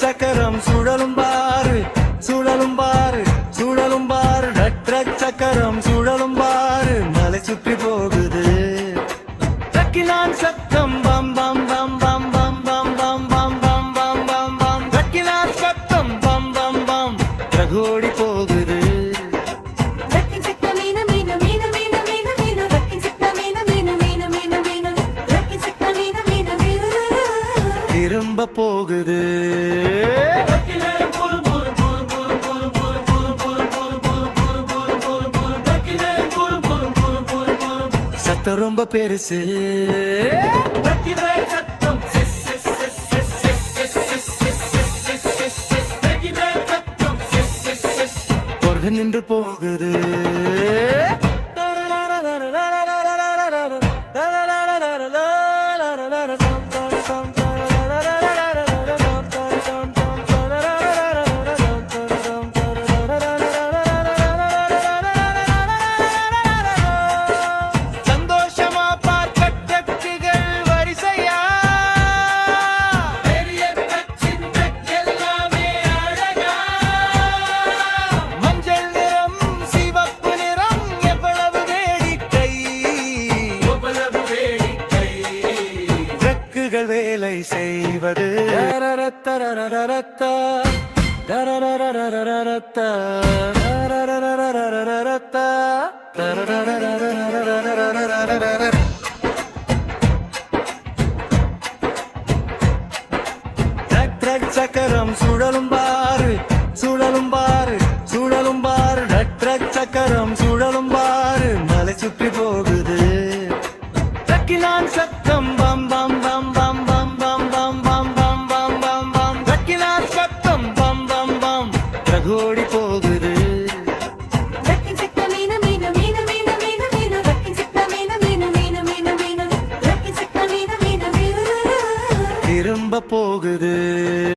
சக்கரம் சுழலும் பாரு சுழலும் பாரு சுழலும் பாரு சக்கரம் சுழலும் பாரு மலை சுற்றி போகுது தக்கினான் சத்தம் பம் பம் பம் பம் பம் பம் பம் பம் பம் பம் பம் பம் தக்கினான் சத்தம் பம் பம் பம் ரகோடி போகுது திரும்ப போகுது சத்தம் ரொம்ப பெருசு பொருள் நின்று போகுது வேலை செய்வது சக்கரம் சுழலும் பாரு சுழலும் பாரு சுழலும் பாரு சக்கரம் சுழலும் பாரு மலை சுற்றி போகுது தக்கினான் சத்தம் பம் பம் பம் பம் பம் பம் பம் பம் பம் பம் பம் பம் தக்கினான் சத்தம் பம் பம் பம் ரகோடி போகுது திரும்ப போகுது